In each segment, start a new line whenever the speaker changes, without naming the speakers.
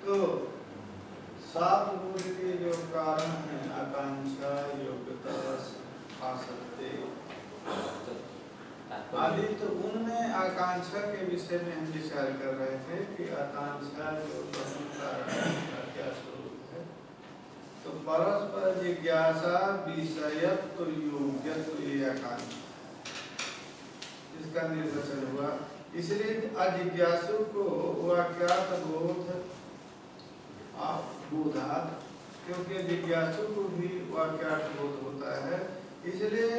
तो सात बोध के जो कारण हैं आकांक्षा, योग्यता, आसक्ति आदि, तो उनमें आकांक्षा के विषय में हम विचार कर रहे थे कि आकांक्षा जो प्रथम कारण है उसका क्या स्वरूप है। तो परस्पर जिज्ञासा, विषयत्व, योग्यत्व, ये आकांक्षा इसका निर्वचन हुआ। इसलिए अजिज्ञासु को वाक्यार्थ बोध बोधात, क्योंकि जिज्ञासु को भी वाक्यार्थ बोध होता है, इसलिए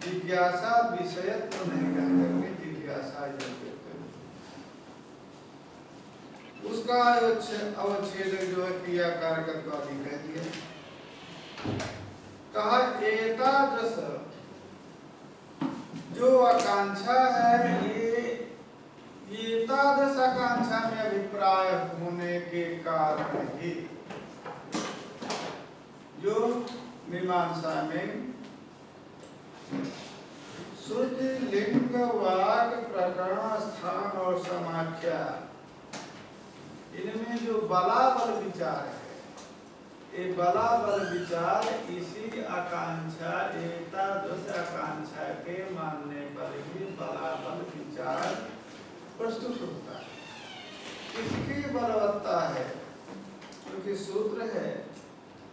जिज्ञासा विषयत्व नहीं कह करके जिज्ञासा योग्यत्व, उसका अवच्छेदक जो है क्रिया कारकत्व आदि कह दिया। कहा एतादृश जो आकांक्षा है, ये एतादृश आकांक्षा में अभिप्राय होने के कारण ही जो मीमांसा में श्रुति, लिंग, वाक, प्रकरण, स्थान और समाख्या, इनमें जो बलाबल विचार है, ये बलाबल विचार इसी आकांक्षा, एतादृश आकांक्षा के मानने पर ही बलाबल विचार प्रस्तुत होता है। इसकी बलवत्ता है, क्योंकि सूत्र है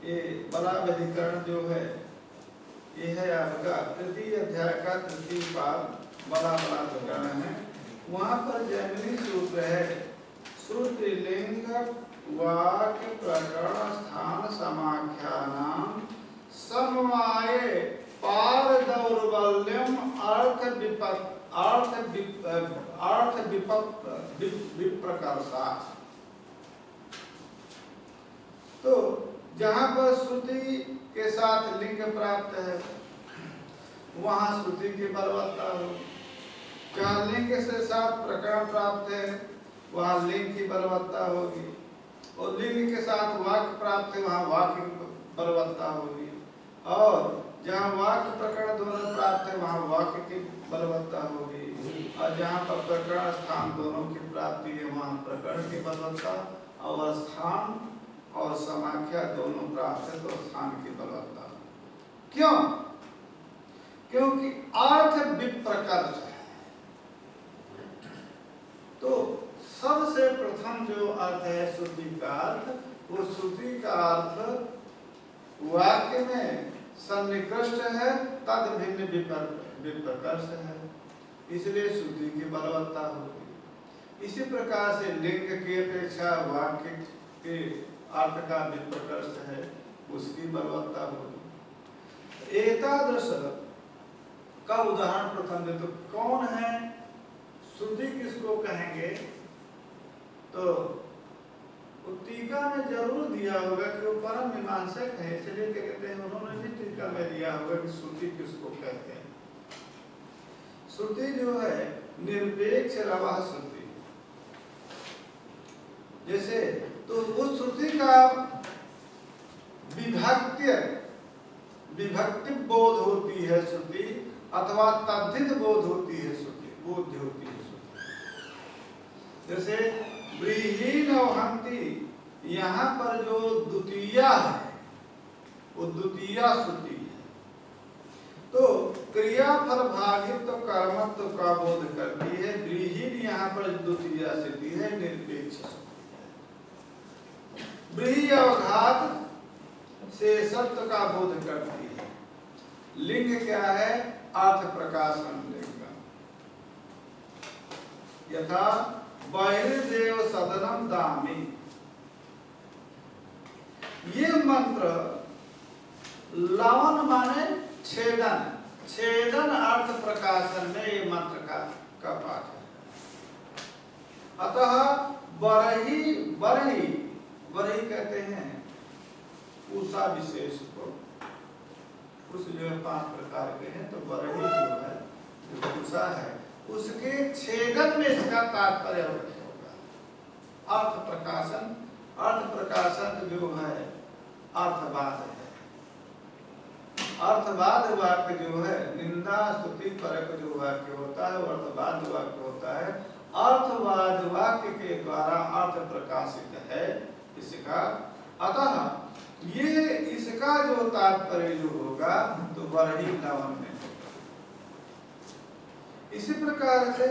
ये बलाबधिकरण जो है, ये है आपका तृतीय अध्याय का तृतीय पाद, बलाबधिकरण है। वहां पर जैमिनी सूत्र है, श्रुति, लिंग, वाक, प्रकरण, स्थान, समाख्यानाम समवाये पार दौर्बल्यम अर्थ विप्रकर्षा। तो जहां पर श्रुति के साथ लिंग प्राप्त है, वहां श्रुति की बलवत्ता हो। जहां लिंग से साथ प्रकरण प्राप्त है, वहां लिंग की बलवत्ता होगी। और लिंग के साथ वाक्य प्राप्त है, वहां वाक्य की बलवत्ता होगी। और जहाँ वाक्य प्रकरण दोनों प्राप्त है, वहाँ वाक्य की बलवत्ता होगी। और जहाँ पर प्रकरण स्थान दोनों की प्राप्ति है, वहाँ प्रकरण की बलवत्ता, और स्थान और समाख्या दोनों प्राप्त है तो स्थान की बलवत्ता। क्यों? क्योंकि अर्थ विप्रकर्ष है। तो सबसे प्रथम जो अर्थ है श्रुति का अर्थ, वो श्रुति का अर्थ वाक्य में सन्निकृष्ट है, तद भिन्न विप्रकर्ष है, इसलिए श्रुति की बलवत्ता होगी। इसी प्रकार से लिंग की अपेक्षा वाक्य के अर्थ का विप्रकर्ष है, उसकी बलवत्ता होगी। एतादृश का उदाहरण प्रथम दे, तो कौन है श्रुति किसको कहेंगे? तो टीका में जरूर दिया होगा कि वो परम मीमांसक है, इसलिए क्या कहते हैं, उन्होंने भी टीका में दिया होगा कि श्रुति किसको कहते हैं। श्रुति जो है निरपेक्ष रवा श्रुति, जैसे तो उस श्रुति का विभक्ति बोध होती है श्रुति, अथवा तद्धित बोध होती है श्रुति, बोध होती है श्रुति। जैसे व्रीहीन और हंति, यहाँ पर जो द्वितीया है वो द्वितीया श्रुति है। तो क्रियाफल भागित्व तो कर्मत्व का बोध करती है। व्रीहीन यहाँ पर द्वितीया स्थिति है, निरपेक्ष स्थिति है। व्रीहि अवघात से सत्व का बोध करती है। लिंग क्या है? अर्थ प्रकाशन लिंग। यथा बहिर्देव सदनम दामी, ये मंत्र लवन माने छेदन, छेदन अर्थ प्रकाशन में ये मंत्र का पाठ है। अतः बरही बरही बरही कहते हैं उषा विशेष को, उस जो है 5 प्रकार के हैं, तो बरही जो है जो उषा है उसके छेदन में इसका तात्पर्य होगा। अर्थ प्रकाशन, अर्थ प्रकाशन जो है अर्थवाद है। अर्थवाद वाक्य जो है निंदा स्तुति परक जो वाक्य होता है वो अर्थवाद वाक्य होता है। अर्थवाद वाक्य के द्वारा अर्थ प्रकाशित है इसका। अतः ये इसका जो तात्पर्य जो होगा तो वही लवन में होगा। इसी प्रकार से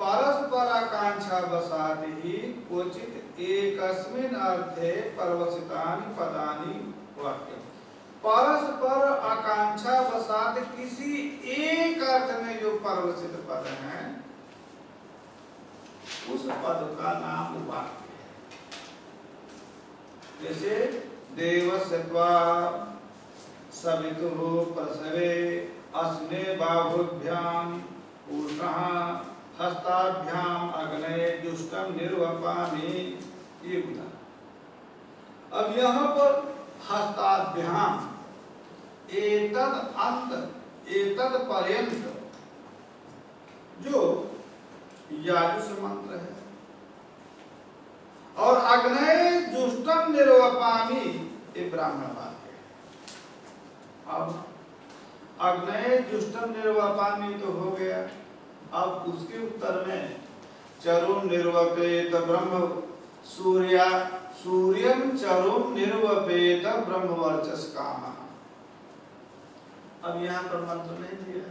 परस्पर आकांक्षा वसात ही क्वचित एकस्मिन् अर्थे परवसितानि पदानि वाक्य। परस्पर आकांक्षा वसात किसी एक अर्थ में जो परवसित पद है उस पद का नाम वाक्य है। जैसे देवस्य त्वा सवितुः प्रसवे अस्ने बाहुभ्याम ऊष्णः हस्ताभ्याम अग्नये जुष्टम निर्वपामि, ये बोला। अब यहाँ पर हस्ताभ्याम एतद अंत एतद पर्यंत जो याजुष मंत्र है, और अग्नये जुष्टम निर्वपामि ये ब्राह्मण वाक्य है। अब अग्नये जुष्टम निर्वपामि तो हो गया। अब उसके उत्तर में चरुम निर्वपेत ब्रह्म सूर्यम चरुम निर्वपेत ब्रह्म वर्चस काम। अब यहाँ पर मंत्र नहीं दिया।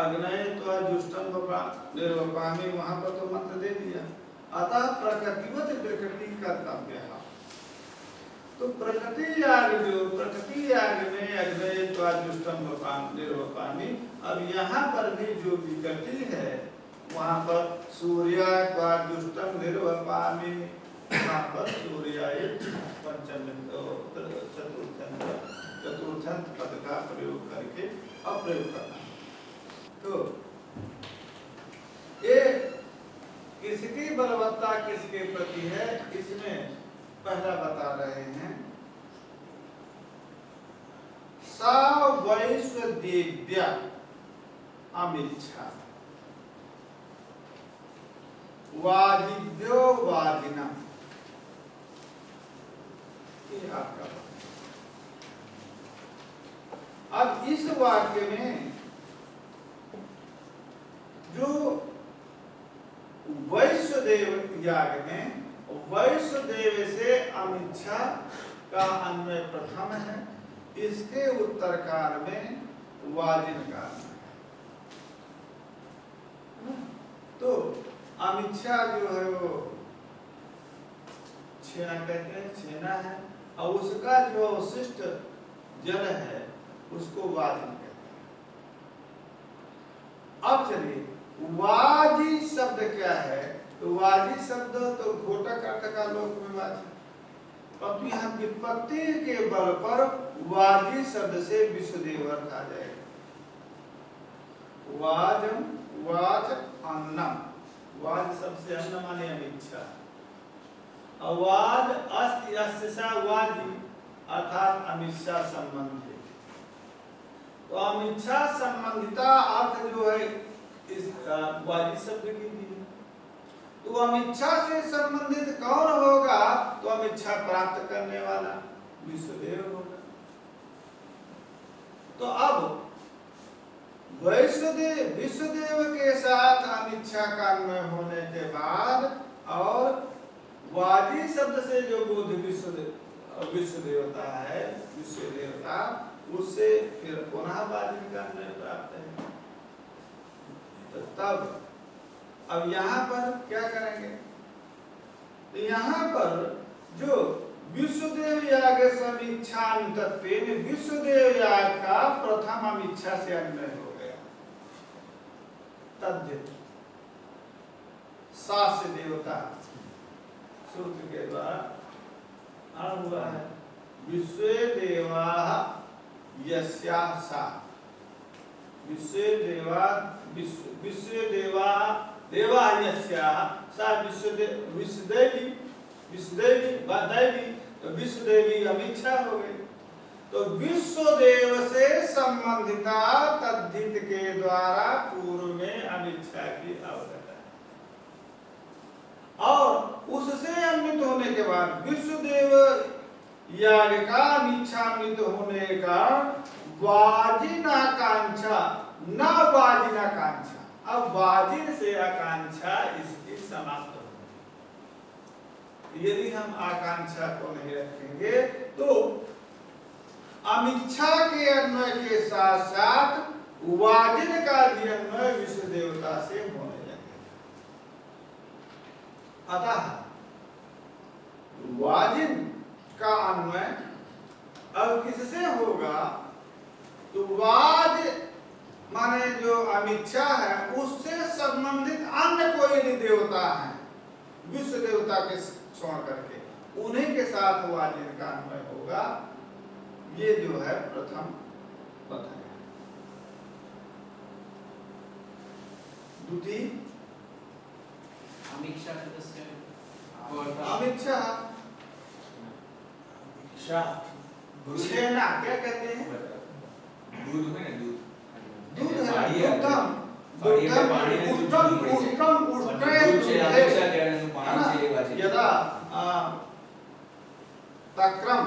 अग्नये तो जुष्टम निर्वपामि वहां पर तो मंत्र दे दिया। अतः प्रकृतिवत प्रकृति कर्तव्य है। तो प्रकृति याग में अग्नये तो जुष्टम निर्वपामि। अब यहाँ पर भी जो विकृति है वहां पर सूर्य जुष्टम निर्वपामि, वहां पर सूर्याय पंचम चतुर्थंत पद का प्रयोग करके अप्रयोग करना। तो ये किसकी बलवत्ता किसके प्रति है इसमें पहला बता रहे हैं। सा वैश्वदेव्या अमिच्छा वाजिभ्यो वाजिना, ये आपका। अब इस वाक्य में जो वैश्वदेव याग में वैश्वदेव से अमिच्छा का अन्वय प्रथम है। इसके उत्तर काल में वाजिन काल है। तो अमिच्छा जो है वो छेना कहते हैं, छेना है, और उसका जो अवशिष्ट जल है उसको वाजिन कहते हैं। अब चलिए वाजी शब्द क्या है? तो वाजी शब्द तो घोटक अर्थ का लोक में वाजी, परंतु यहाँ विपत्ति के बल पर वाजी शब्द से विश्वदेव अर्थ आ जाएगा। वाजम वाच अन्नम, वाज सबसे अन्न माने अमिच्छा। वाज अस्ति अस्सा वाजी अर्थात अमिच्छा संबंधी। तो अमिच्छा संबंधिता अर्थ जो है इस वाजी शब्द की दी। तो अमिच्छा से संबंधित कौन होगा? तो अमिच्छा प्राप्त करने वाला विश्वदेव होगा। तो अब विश्वदेव के साथ अमिच्छा का अन्वय होने के बाद और वाजी शब्द से जो बुध विश्वदेवता है, विश्वदेवता, उससे फिर पुनः वाजी का अन्वय प्राप्त है। तो तब अब यहाँ पर क्या करेंगे? तो यहाँ पर जो विश्वदेव याग समीक्षा तत्व विश्वदेव याग का प्रथम अमिच्छा से अन्वय हो गया। तद्धित सास्य देवता सूत्र के द्वारा आरंभ हुआ है। विश्वे देवा यस्याः सा, विश्वे देवा देवा यस्याः सा विश्वदेवी तो विश्वदेवी अमिच्छा हो गई। तो विश्वदेव से संबंधिता तद्धित के द्वारा पूर्व में अमिच्छा की आवश्यकता है, और उससे अन्वित होने के बाद विश्वदेव याग का अमिच्छान्वित होने का वाजिनाकांक्षा न वाजिनाकांक्षा। अब वाजिन से आकांक्षा इसकी समाप्त हो। यदि हम आकांक्षा को नहीं रखेंगे तो अमिच्छा के अन्वय के साथ साथ वाजिन का भी अन्वय विश्व देवता से होने लगेगा। अतः वाजिन का अन्वय अब किससे होगा? तो वाज माने जो अमिच्छा है उससे संबंधित अन्य कोई भी देवता है विश्व देवता के छोड़ करके उन्हीं के साथ वाजिन का अन्वय होगा। ये जो है प्रथम बताया। द्वितीय
अमिच्छा
छेना क्या कहते हैं?
दूध में ना दूध
दूध है
उत्तम
यदा तक्रम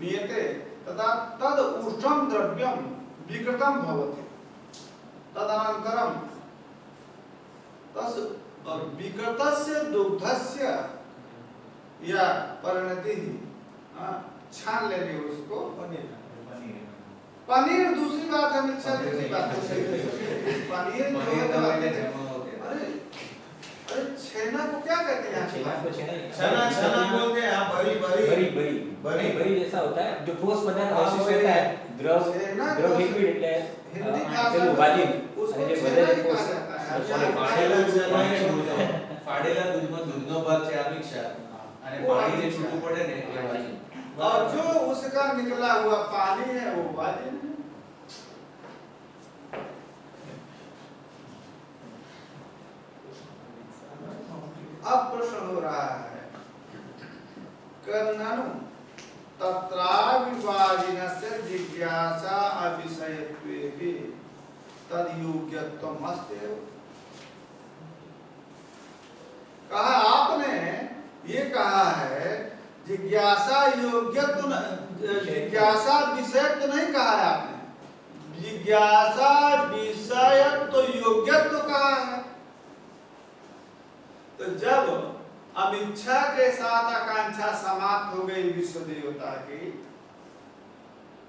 नियते तदा तद उष्णं द्रव्यं विकृतं भवति तदनन्तरं तस् विकृतस्य दुग्धस्य या परिणति छान लेंगे उसको पनीर दूसरी बात है मिच्छा दूसरी बात है पनीर जो है अरे छेना को क्या कहते हैं?
छेना बोलते हैं आप बरी
जैसा होता है जो ठोस पदार्थ अवशेष रहता है द्रव लिक्विड એટલે
हिंदी भाषा
વાજીન
उसको
અને જે
छेना
વધારે
ही
ठोस
कहा जाता है।
फाड़ेला दूधમાં दूधનો ભાગ છે અમિક્ષા અને પાણી જે છૂટું પડે ને એ વાજીન
और जो उसका निकला हुआ पानी है वो वाजिन है। अब प्रश्न हो रहा है कर्णनु तत्राविवादिनस्य जिज्ञासा अविषयत्वेपि तद्योग्यत्वम् अस्त्येव। कहा आपने ये कहा है जिज्ञासा योग्यत्व जिज्ञासा विषयत्व नहीं कहा है आपने, जिज्ञासा विषयत्व योग्यत्व कहा है। तो जब अमिच्छा के साथ आकांक्षा समाप्त हो गई विश्व देवता की,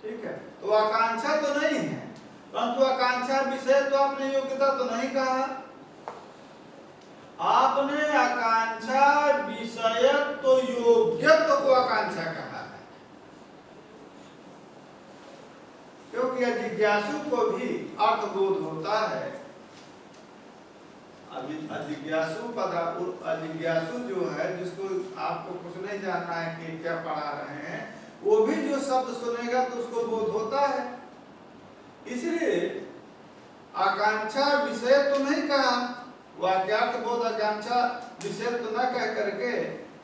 ठीक है, तो आकांक्षा तो नहीं है परंतु आकांक्षा विषय तो आपने योग्यता तो नहीं कहा। आपने आकांक्षा विषय तो योग्यत्व को आकांक्षा कहा है क्योंकि जिज्ञासु को भी अर्थबोध होता है। अजिज्ञासु जो है जिसको आपको कुछ नहीं जानना है कि क्या पढ़ा रहे हैं वो भी जो शब्द सुनेगा तो उसको बोध होता है। इसलिए आकांक्षा विषय तो नहीं कहा, वाक्यार्थ बोध आकांक्षा विषय तो न कह करके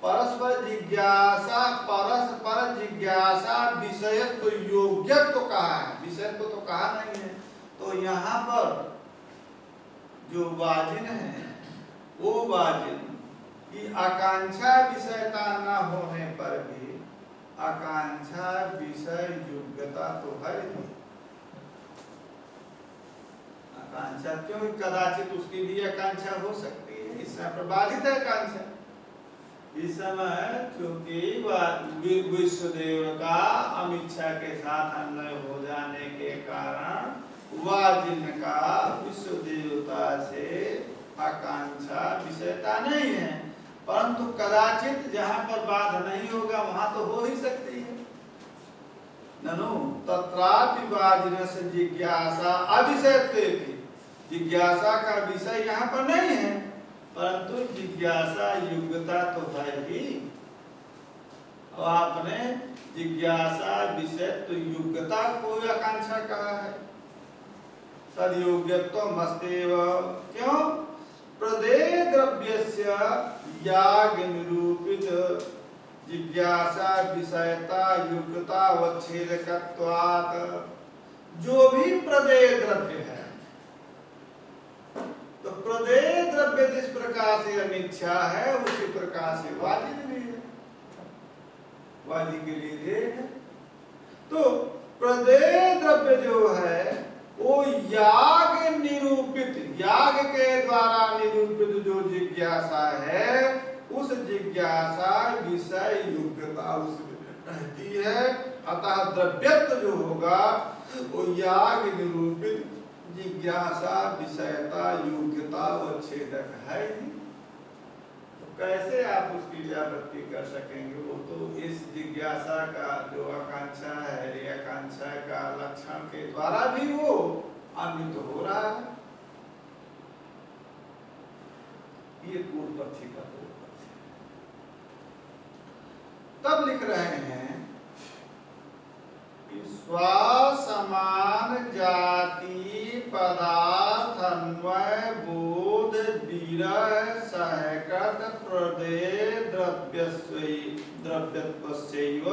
परस्पर जिज्ञासा परस्पर जिज्ञासा विषयत्व योग्यत्व कहा है, विषयत्व तो कहा नहीं है। तो यहाँ पर जो वाजिन है वो वाजिन की आकांक्षा विषयता न होने पर भी आकांक्षा विषय योग्यता तो है ही। आकांक्षा क्यों? कदाचित उसकी भी आकांक्षा हो सकती है, इस समय प्रबाधित है आकांक्षा। इस समय क्योंकि विश्वदेव का अमिच्छा के साथ अन्वय हो जाने के कारण वाजिन का विश्व देवता से आकांक्षा विषयता नहीं है, परंतु कदाचित जहां पर बाध नहीं होगा वहां तो हो ही सकती है। ननु तत्रापि वाजिनस्य जिज्ञासा अविषयत्वेपि, जिज्ञासा का विषय यहाँ पर नहीं है परंतु जिज्ञासा योग्यता तो है ही। और आपने जिज्ञासा विषयत्व योग्यता को आकांक्षा कहा है। तद्योग्यत्वम् अस्त्येव। क्यों? प्रदेय द्रव्यस्य याग निरूपित जिज्ञासा विषयता योग्यता अवच्छेदकत्वात्, जो भी प्रदेय द्रव्य है तो प्रदेय द्रव्य जिस प्रकार से अनिच्छा है उसी प्रकार से वाजिन भी है, वाजिन के लिए देह है। तो प्रदेय द्रव्य जो है वो याग निरूपित, याग के द्वारा निरूपित जो जिज्ञासा है, उस जिज्ञासा विषय योग्यता उसमें रहती है। अतः द्रव्यत्व जो होगा वो याग निरूपित जिज्ञासा विषयता योग्यता व छेदक है ही। तो कैसे आप उसकी व्यावृत्ति कर सकेंगे? वो तो इस जिज्ञासा का जो आकांक्षा है, आकांक्षा का लक्षण के द्वारा भी वो अन्वित हो रहा है। ये पूर्व पक्षी का पूर्व पक्ष है। तब लिख रहे हैं कि स्वसमान जाति पदार्थ अन्वय बोध विरह सहकृत प्रदेय द्रव्यत्वस्यैव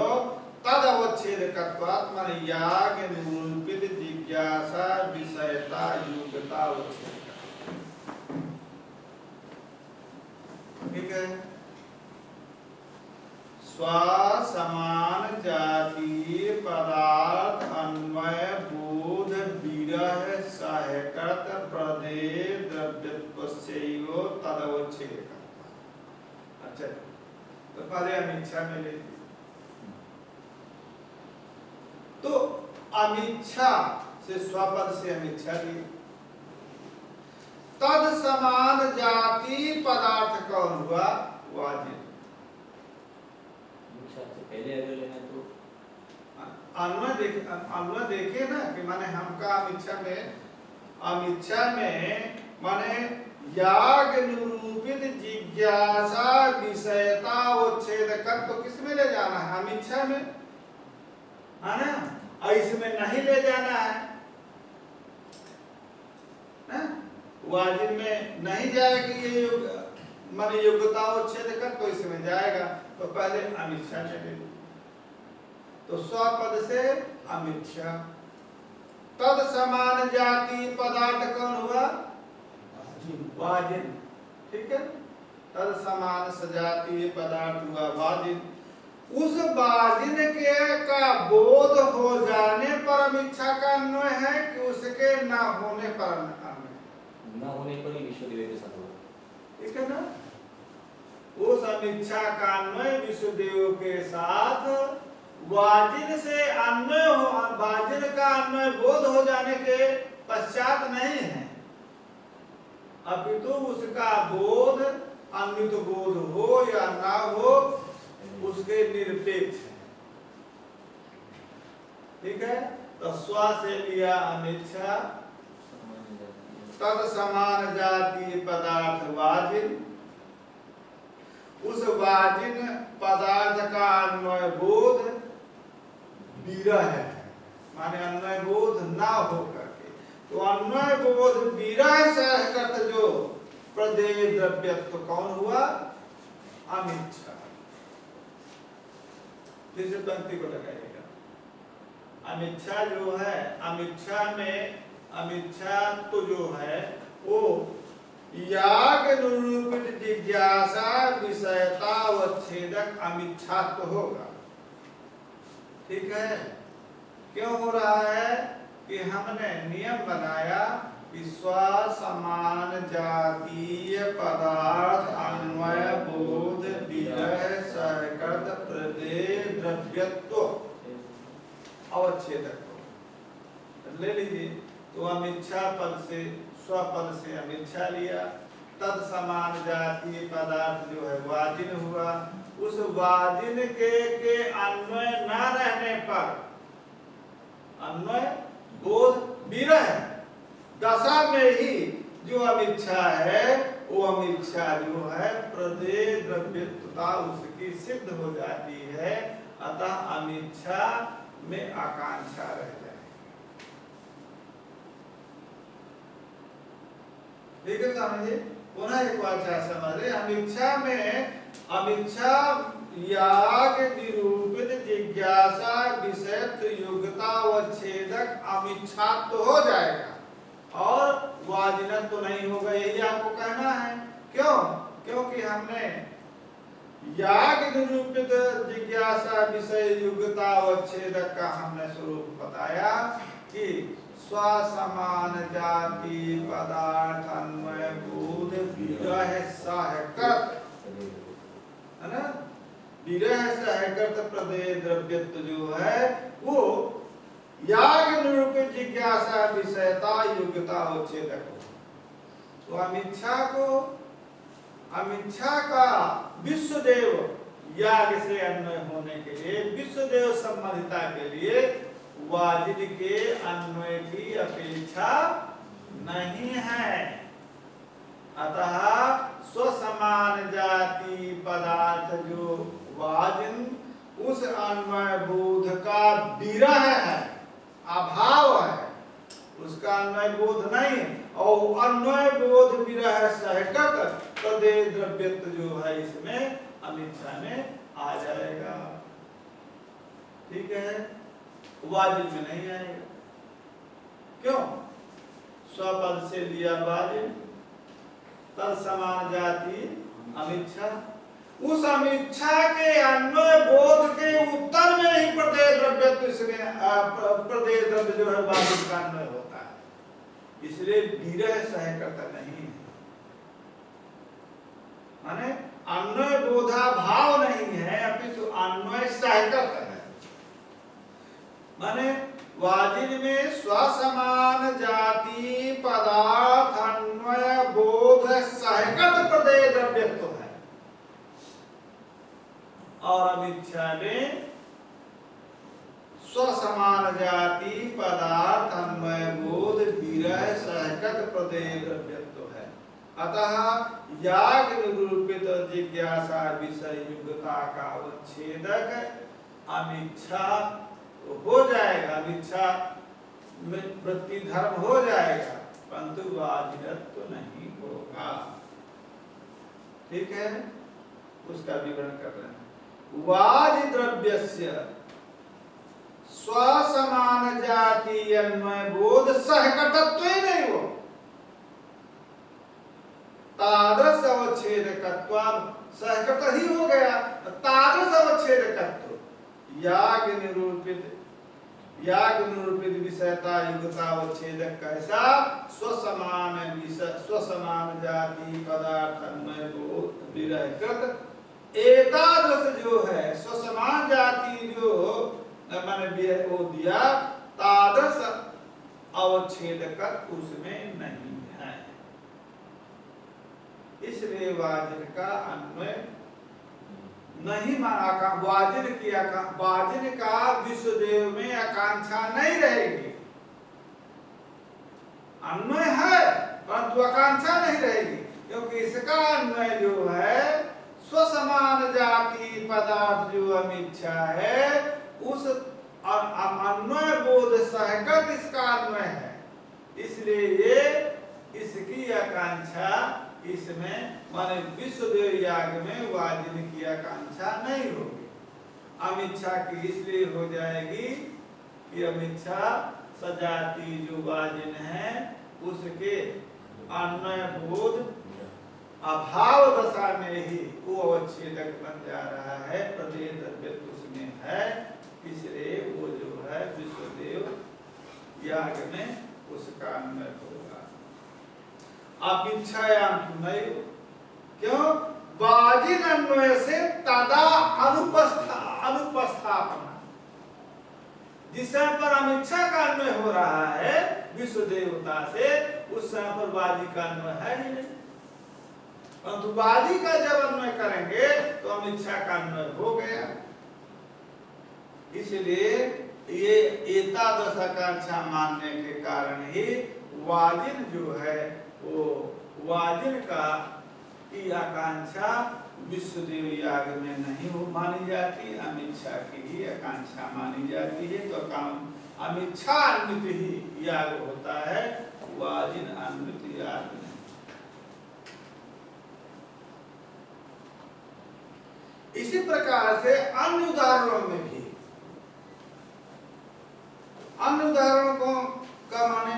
तदवच्छेदकत्वात् मन याग निरूपित जिज्ञासा विषयता योग्यता अवच्छेदक। ठीक है। स्वसमान जाति पदार्थ अन्वय बोध विरह सहकृत प्रदेय द्रव्यत्वस्यैव तदवच्छेदक। अच्छा, तो पहले अनिच्छा में ले लीजिए। तो अनिच्छा से स्वपद से अनिच्छा ली। तद समान जाति पदार्थ कौन हुआ? वाजिब।
पहले अगर लेना तो
अन्वय देखे ना कि माने हमका अनिच्छा में माने याग निरूपित जिज्ञासा विषयता उच्छेदकत्व किस में ले जाना है? अनिच्छा में, है ना? इसमें नहीं ले जाना है ना? वाजिब में नहीं जाएगी ये माने योग्यता उच्छेदकत्व, तो इसमें जाएगा। तो पहले अनिच्छा में ले लो। तो स्वपद से अनिच्छा। तद समान जाति पदार्थ कौन हुआ? वाजिब। ठीक है। तद समान सजातीय पदार्थ हुआ वाजिब। उस वाजिब के का बोध हो जाने पर अनिच्छा का अन्वय है कि उसके न होने पर अन्वय?
न होने पर ही विश्वदेव के साथ होगा।
ठीक है ना? उस अनिच्छा का अन्वय विश्वदेव के साथ वाजिब से अन्वय हो, वाजिब का अन्वय बोध हो जाने के पश्चात नहीं है, अपितु उसका बोध अन्वित बोध हो या ना हो उसके निरपेक्ष है। ठीक है। तो स्व से लिया अनिच्छा, तद समान जाति पदार्थ वाजिब। उस वाजिब पदार्थ का अन्वय बोध विरह है, माने अन्वय बोध ना हो करके। तो अन्वय बोध विरह सहकृत जो प्रदेय द्रव्यत्व कौन हुआ? अनिच्छा। फिर से पंक्ति को लगाइएगा। अनिच्छा जो है, अनिच्छा में अनिच्छा तो जो है वो याग निरूपित जिज्ञासा विषयता व छेदक अनिच्छा तो होगा। ठीक है। क्यों हो रहा है कि हमने नियम बनाया कि स्व समान जातीय पदार्थ अन्वय बोध विरह सहकृत प्रदेय द्रव्यत्व अवच्छेदक ले लीजिए। तो अनिच्छा पद से स्वपद से अनिच्छा लिया। तद समान जातीय पदार्थ जो है वाजिन हुआ। उस वाजिन के अन्वय न रहने पर अन्वय बोध विरह दशा में ही जो अनिच्छा है वो अनिच्छा जो है प्रदेय द्रव्यत्वता उसकी सिद्ध हो जाती है। अतः अनिच्छा में आकांक्षा रह जाए। ठीक है समझिए। पुनः एक बार समझे। अनिच्छा में अनिच्छा याग निरूपित जिज्ञासा विषयत्व योग्यता व छेदक अनिच्छा तो हो जाएगा और वाजिनत तो नहीं होगा, यही आपको कहना है। क्यों? क्योंकि हमने याग निरूपित जिज्ञासा विषय योग्यता व छेदक का हमने स्वरूप बताया कि स्वसमान जाति पदार्थ अन्वय बोध विरह सहकृत, है ना, विरह सहकृत प्रदेय द्रव्यत्व जो है वो याग निरूपित जिज्ञासा विषयता योग्यता उच्छेदक हो। तो अमिच्छा का विश्वदेव याग से अन्वय होने के लिए, विश्वदेव संबंधिता के लिए वाजिद के अन्वय की अपेक्षा नहीं है। अतः स्वसमान जाति पदार्थ जो वाजिन उस अन्वय बोध का विरह है, अभाव है, उसका अन्वय बोध नहीं, और अन्वय बोध विरह सहकृत तदेय द्रव्यत्व जो है इसमें अमिच्छा में आ जाएगा। ठीक है, वाजिब में नहीं आएगा। क्यों? स्वपद से लिया वाजिब, तत्समान जाति अमिच्छा, उस अमिच्छा के अन्वय बोध के उत्तर में ही प्रदेय द्रव्यत्व इसमें प्रदेय द्रव्य जो है वाजिब का अन्वय होता है, इसलिए विरह सहकृत नहीं है। माने अन्वय बोधा भाव नहीं है, अपितु अन्वय सहकृत है। माने वाजिब में स्वसमान जाति पदार्थ अन्वय बोध सहकृत प्रदेय द्रव्यत्व है, और अमिच्छा में स्वसमान जाति पदार्थ अन्वय बोध विरह सहकृत प्रदेय द्रव्यत्व है। अतः याग निरूपित जिज्ञासा विषय युक्तता का अवच्छेदक अमिच्छा हो जाएगा, अमिच्छा में वृत्ति धर्म हो जाएगा, परंतु वाजिबत्व नहीं होगा। ठीक है, उसका विवरण कर रहे हैं। वाजि द्रव्यस्य स्वसमान जाति अन्वय बोध सहकृतत्व ही नहीं हो, तादृश अवच्छेदकत्व सहकृत ही हो गया, तादृश अवच्छेदकत्व याग निरूपित विषयता युक्तता अवच्छेदक कैसा? स्वसमान जाति पदार्थ अन्वय बोध विरह कृत एतादृश जो है, स्वसमान जाति जो मैंने वो दिया, तादृश अवच्छेदक उसमें नहीं है, इसलिए वाजिब का अन्वय नहीं माना। वाजिब का विश्वदेव में आकांक्षा नहीं रहेगी, अन्वय है परंतु आकांक्षा नहीं रहेगी, क्योंकि इसका अन्वय जो है स्वसमान जाति पदार्थ जो अमिच्छा है उस अन्वय बोध सहकृत इसका अन्वय है, इसलिए ये इसकी आकांक्षा इसमें माने विश्वदेव याग में वाजिब की आकांक्षा नहीं होगी। अमिच्छा की इसलिए हो जाएगी कि अमिच्छा सजाति जो वाजिन है उसके अन्वय बोध अभाव दशा में ही वो अवच्छेदक बन जा रहा है, प्रदेय द्रव्यत्व उसमें है, इसलिए वो जो है विश्वदेव याग में उसका अन्वय होगा। अपिच्छायाम नहीं, क्यों? वाजिन अन्वय से तदा अनुपस्थापना, जिस समय पर अमिच्छा का अन्वय हो रहा है विश्व देवता से, उस समय पर वाजी का अन्वय है ही नहीं, परंतु वाजी का जब अन्वय करेंगे तो अमिच्छा का अन्वय हो गया। इसलिए ये एतादृश आकांक्षा मानने के कारण ही वाजिन जो है वो वाजिन का की आकांक्षा विश्वदेव याग में नहीं हो मानी जाती, अमिच्छा की ही आकांक्षा मानी जाती है। तो काम अमिच्छा अन्वित ही याग होता है, वाजिन अन्वित याग नहीं। इसी प्रकार से अन्य उदाहरणों में भी, अन्य उदाहरणों को का माने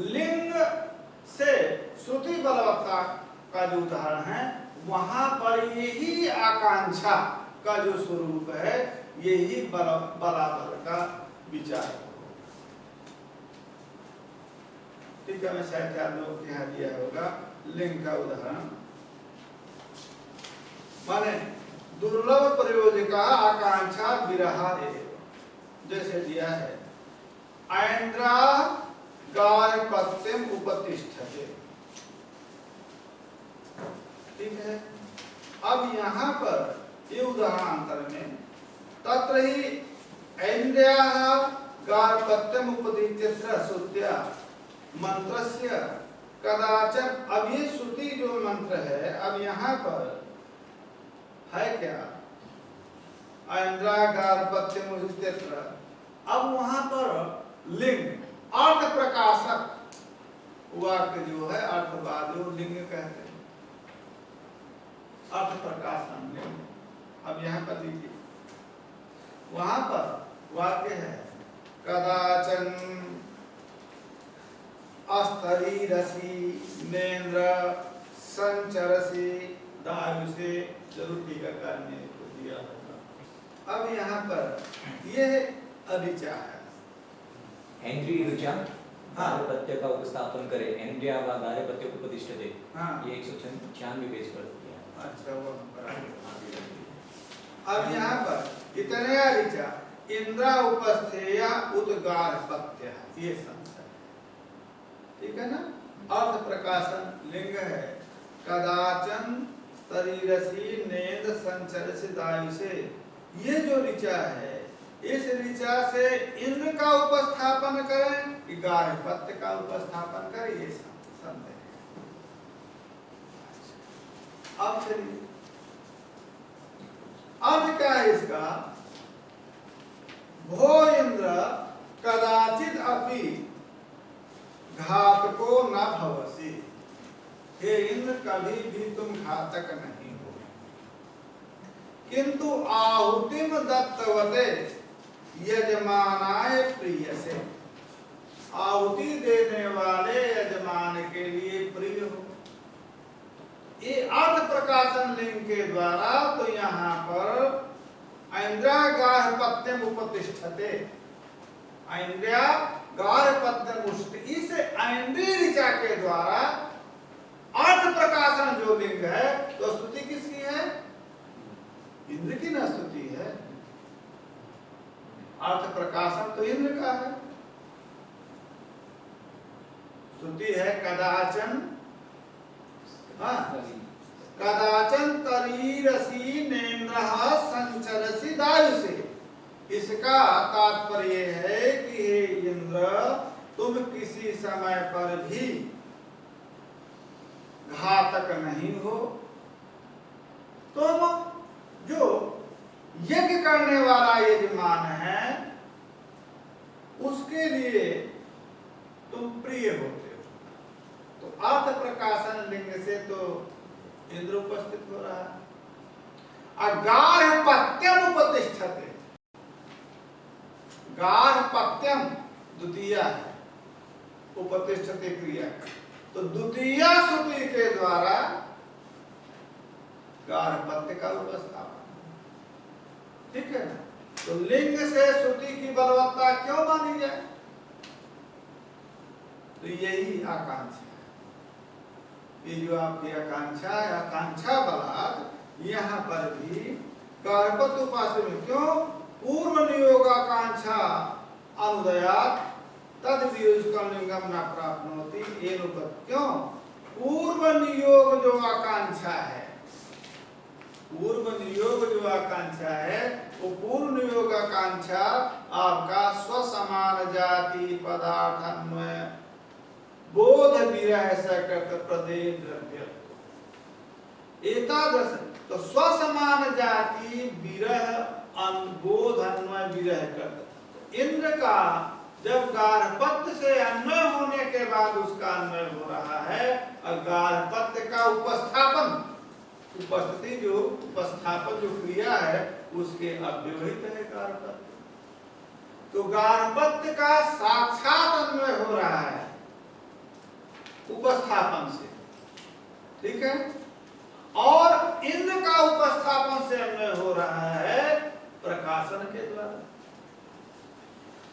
लिंग से श्रुति बलवत्ता का जो उदाहरण है वहां पर यही आकांक्षा का जो स्वरूप है, यही बराबर का विचार। ठीक है, मैं शायद आप लोग के यहाँ दिया होगा लिंग का उदाहरण। माने दुर्लभ प्रयोजका आकांक्षा विरहा एव, जैसे दिया है ऐन्द्रा गार्हपत्यम उपतिष्ठते। ठीक है, अब यहाँ पर ये उदाहरणांतर में तत्र ही ऐन्द्रियाः गार्हपत्यम उपतिष्ठते श्रुत्या मंत्रस्य कदाचन। अब ये श्रुति जो मंत्र है, अब यहाँ पर है क्या, ऐन्द्रा गार्हपत्यम उपतिष्ठते। अब वहां पर लिंग अर्थ प्रकाशक वाक्य जो है, अर्थवाद जो लिंग कहते हैं, अर्थ प्रकाशन लिंग। अब यहाँ पर देखिए, वहां पर वाक्य है कदाचन अस्तरीरसी नेन्द्र संचरसी दायुषे, जरूर टीकाकार ने को दिया होगा। अब यहाँ पर यह अभिचा है,
ऐन्द्रिय ऋचा गार्हपत्य का उपस्थापन करे, ऐन्द्रिया व गार्हपत्य उपतिष्ठते।
हाँ।
ये 196 पेज पर दिया है।
अच्छा, वो अब यहाँ पर इतने ऋचा इंद्रा उपस्थेया उत गार्हपत्य, ये संशय, ठीक है ना। अर्थ प्रकाशन लिंग है कदाचन स्तरीरसी नेन्द्र संचरसी दायुषे। ये जो ऋचा है, इस ऋचा से इंद्र का उपस्थापन करें कि गार्हपत्य का उपस्थापन करें, ये संदेह है। अब चलिए, अर्थ क्या है इसका, भो इंद्र कदाचित अपि घातको न भवसि। हे इंद्र, कभी भी तुम घातक नहीं हो, किंतु आहुतिम दत्तवते यजमानाय प्रिय से। आहुति देने वाले यजमान के लिए प्रिय हो। ये अर्थ प्रकाशन लिंग के द्वारा, तो यहाँ पर ऐन्द्रिया गार्हपत्यम उपतिष्ठते, ऐन्द्रिया गार्हपत्यम उष्ट, इस ऐन्द्रिय ऋचा के द्वारा अर्थ प्रकाशन जो लिंग है, तो स्तुति किसकी है, इंद्र की न स्तुति है। अर्थ प्रकाशन तो इंद्र का है। स्तुति है कदाचन, कदाचन तरीरसी नेन्द्रः संचरसी दायुषे। इसका तात्पर्य है कि हे इंद्र, तुम किसी समय पर भी घातक नहीं हो। तुम जो यज्ञ करने वाला यजमान है, उसके लिए तुम प्रिय होते हो। तो अर्थ प्रकाशन लिंग से तो इंद्र उपस्थित हो रहा है। गार्हपत्यम उपतिष्ठते, गार्हपत्यम द्वितीय है, उपतिष्ठते क्रिया, तो द्वितीय श्रुति के द्वारा गार्हपत्य का उपस्थापन, ठीक है ना। तो लिंग से श्रुति की बलवत्ता क्यों मानी जाए, तो यही आकांक्षा है। ये जो आपकी आकांक्षा है, आकांक्षा बलात् यहाँ पर भी गार्हपत्य उपास्य में क्यों, पूर्व नियोग आकांक्षा अनुदयात् तद वियोजकम लिंगम न प्राप्नोति। क्यों, पूर्व नियोग जो आकांक्षा है, पूर्व नियोग जो आकांक्षा है, वो पूर्व नियोग आकांक्षा आपका स्वसमान जाति पदार्थन्वय बोध विरह सकर्त प्रदेय द्रव्य एकादश। तो स्वसमान जाति विरह बोध अन्वय विरह करत। इंद्र का जब गार्हपत्य से अन्वय होने के बाद उसका अन्वय हो रहा है, और गार्हपत्य का उपस्थापन, उपस्थिति जो उपस्थापन जो क्रिया है, उसके अव्यवहित है गार्हपत्य। तो गार्हपत्य का साक्षात अन्वय हो रहा है उपस्थापन से, ठीक है, और इंद्र का उपस्थापन से अन्वय हो रहा है प्रकाशन के द्वारा।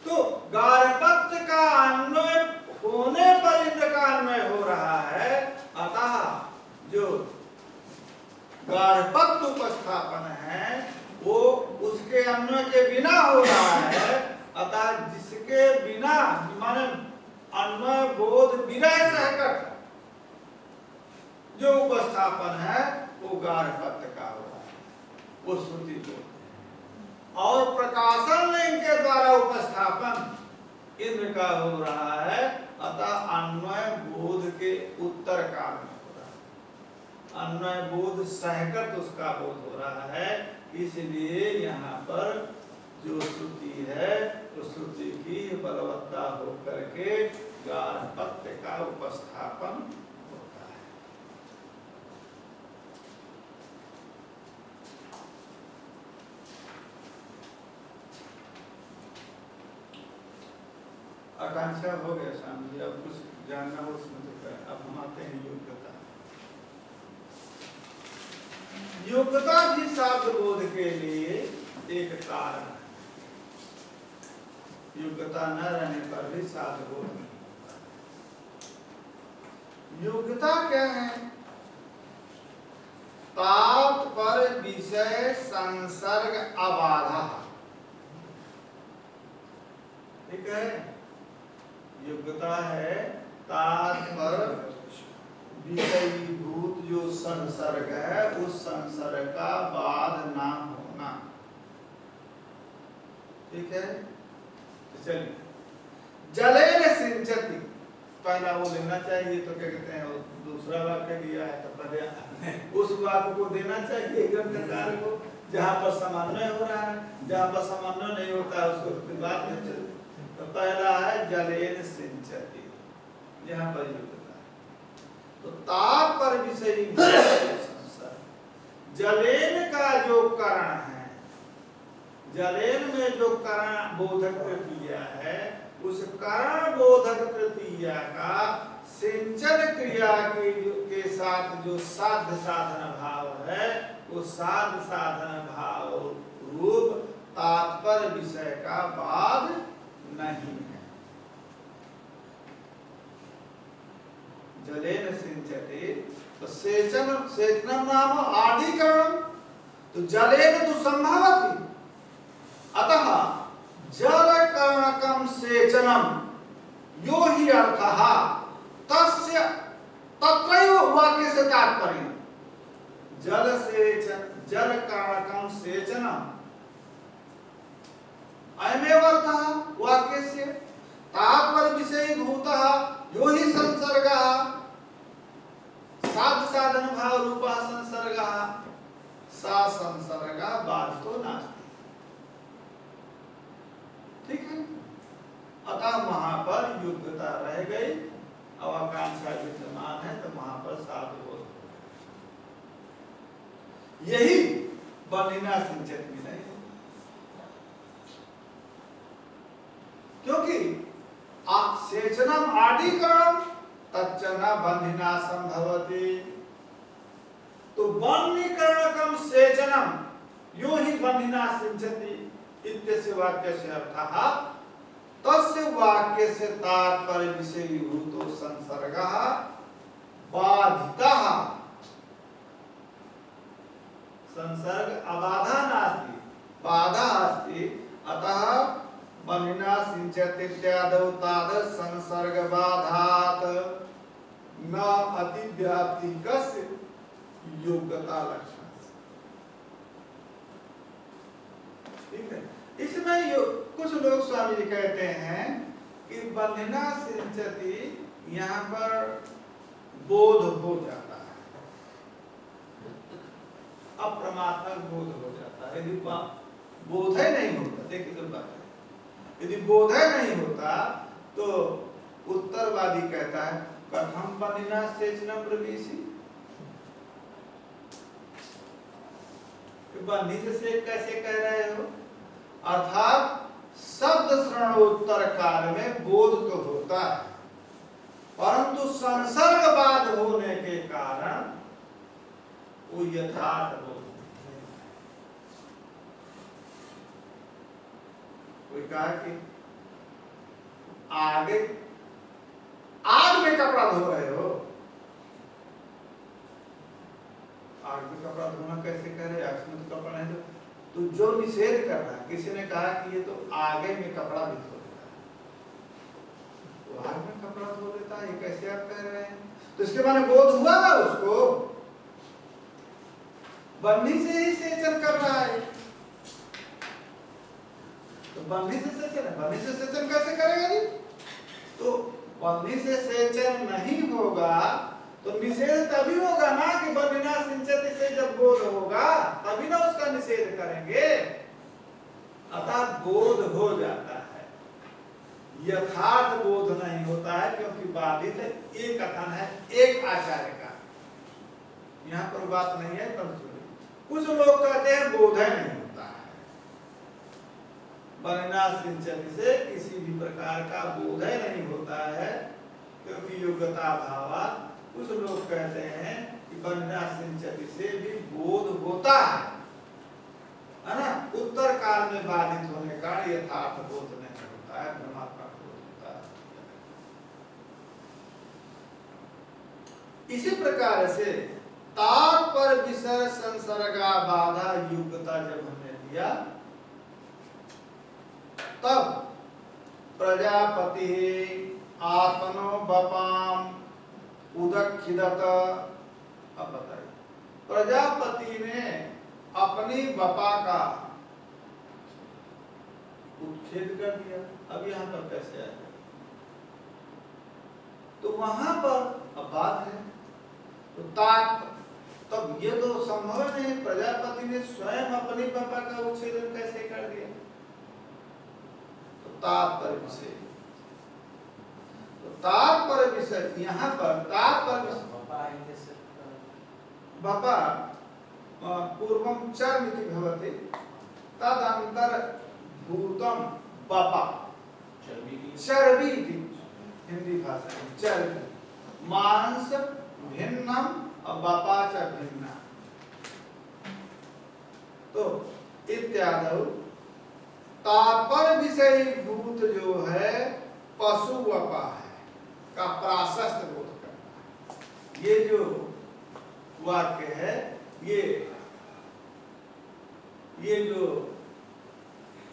तो गार्हपत्य का अन्वय होने पर इंद्र का अन्वय हो रहा है, अतः जो गार्हपत्य उपस्थापन है वो उसके अन्वय के बिना हो रहा है, अतः जिसके बिना माने अन्वय बोध विनय सहकट जो उपस्थापन है वो गार्हपत्य का हो रहा है, वो श्रुति बोध। और प्रकाशन लिंग के द्वारा उपस्थापन इंद्र का हो रहा है, अतः अन्वय बोध के उत्तर काल में हो रहा है, अन्वय बोध सहकट उसका बोध हो रहा है। इसलिए यहाँ पर जो श्रुति है तो श्रुति की बलवत्ता होकर के गार्हपत्य का उपस्थापन होता है। आकांक्षा हो गया स्वामी, अब कुछ जानना हो उसमें तो क्या। अब हम आते हैं योग्यता। योग्यता भी शब्द बोध के लिए एक कारण है। योग्यता न रहने पर भी शब्द बोध नहीं होता। योग्यता क्या है? तात्पर्य विषय संसर्ग अबाधा, ठीक है। योग्यता है तात्पर्य विषयीभूत जो संसर्ग है उस संसर्ग का बाध ना होना, ठीक है। चलिए, जलेन सिंचति, पहला वो लेना चाहिए, तो क्या कहते हैं, दूसरा वाक्य दिया है तो पहले उस वाक्य को देना चाहिए ग्रंथकार को, जहाँ पर समन्वय हो रहा है। जहाँ पर समन्वय नहीं होता है उसको तो बात नहीं चलती। तो पहला है जलेन सिंचति, यहाँ पर योग्यता है। तो तात्पर्य विषयी संसर्ग, जलेन का जो कारण है, जलेन में जो कारण बोधक प्रक्रिया है, उस कारण बोधक प्रक्रिया का सिंचन क्रिया के साथ जो साध्य साधन भाव है, वो साध्य साधन भाव रूप तात्पर्य विषय का बाध नहीं है। जलेन सिंचते, तो सेचनम नाम आदिकरणम, तो जलेन तो संभवति, अतः जल कर्णकम सेचनम यो ही अर्थः तस्य तत्रैव वाक्य से तात्पर्य। जल सेचन जल कर्णकम सेचनम अयमेव अर्थः वाक्यस्य तात्पर्य विषयीभूतः यो ही संसर्गः साध साधन भाव रूपः संसर्गः सा संसर्गः बाधितो नास्ति, ठीक है। अतः वहां पर योग्यता रह गई, अवाकांक्षा विद्यमान है, तो वहां पर साधु बोध, यही बंधिना सिंचत में नहीं, क्योंकि सेचनम आदिकरणम तच्चना बंधिना संभवति, तो बंधीकरणकम सेचनम यो ही बंधिना सिंचति इत्यस्य वाक्यस्य अर्थः तस्य वाक्यस्य तात्पर्य विषयीभूतो संसर्गः बाधितः, संसर्ग अबाधा नास्ति बाधा अस्ति, अतः बंधिना सिंचति इत्यादौ ताद संसर्ग बाधात् न अतिव्याप्तिकस्य योग्यता लक्षण, ठीक है। इसमें कुछ लोग स्वामी जी कहते हैं कि बंधना सिंचति यहाँ पर बोध हो जाता है, अप्रमात्मक बोध हो जाता है। यदि बोधय नहीं होता, देखिए तो बात है, यदि बोधय नहीं होता तो उत्तरवादी कहता है कथम बंधना सेचनम प्रवेशी, बंधी से कैसे कह रहे हो, अर्थात शब्द श्रवणोत्तर काल में बोध तो होता है, परंतु संसर्गवाद होने के कारण वो यथार्थ बोध नहीं है। कोई कहा कि आगे आग में कपड़ा धो रहे हो, आग में कपड़ा धोना कैसे करे, आग में तो कपड़ा नहीं तो जो निषेध कर रहा है, किसी ने कहा कि ये तो आगे में कपड़ा भी धो देता है, तो आग में कपड़ा धो देता है, ये कैसे आप कह रहे हैं? तो इसके माने बोध हुआ ना उसको, बन्ही से ही सेचन कर रहा है, तो बन्ही से सेचन है, बन्ही से सेचन कैसे करेगा जी? तो बन्ही से सेचन नहीं होगा तो निषेध तभी होगा ना कि बन्हिना सिंचति से जब बोध होगा तभी ना उसका निषेध करेंगे। अर्थात बोध हो जाता है, यथार्थ बोध नहीं होता है, क्योंकि बाधित एक कथन है एक आचार्य का, यहाँ पर बात नहीं है। परंतु कुछ लोग कहते हैं बोध नहीं होता है, बन्हिना सिंचति से किसी भी प्रकार का बोध नहीं होता है, क्योंकि योग्यता भावा। कुछ लोग कहते हैं कि बन्हिना सिंचति से भी बोध होता है ना, उत्तर काल में बाधित होने का यथार्थ बोध नहीं होता है, ब्रह्मात्मक बोध होता है। इसी प्रकार से ताप पर विषय संसर्गा बाधा युक्तता जब हमने दिया, तब प्रजापति आत्मनो बपाम उदक्षिदत। अब बताइए, प्रजापति ने अपनी बपा का उच्छेद कर दिया, अब यहाँ पर कैसे आएगा? तो वहां पर अब बात है तो ताप, तब ये तो संभव नहीं, प्रजापति ने स्वयं अपनी बपा का उच्छेदन कैसे कर दिया? तो ताप पर विषय, तो ताप पर विषय, यहाँ पर ताप पर विषय बपा पूर्वम चर्मिति भवति तदंतर भूतम बपा चर्बी थी हिंदी भाषा में, चर्बी मांस भिन्नम और बपा च भिन्ना, तो इत्यादि तापर विषय भूत जो है पशु बपा है का प्राशस्त बोध करना। ये जो वाक्य है ये जो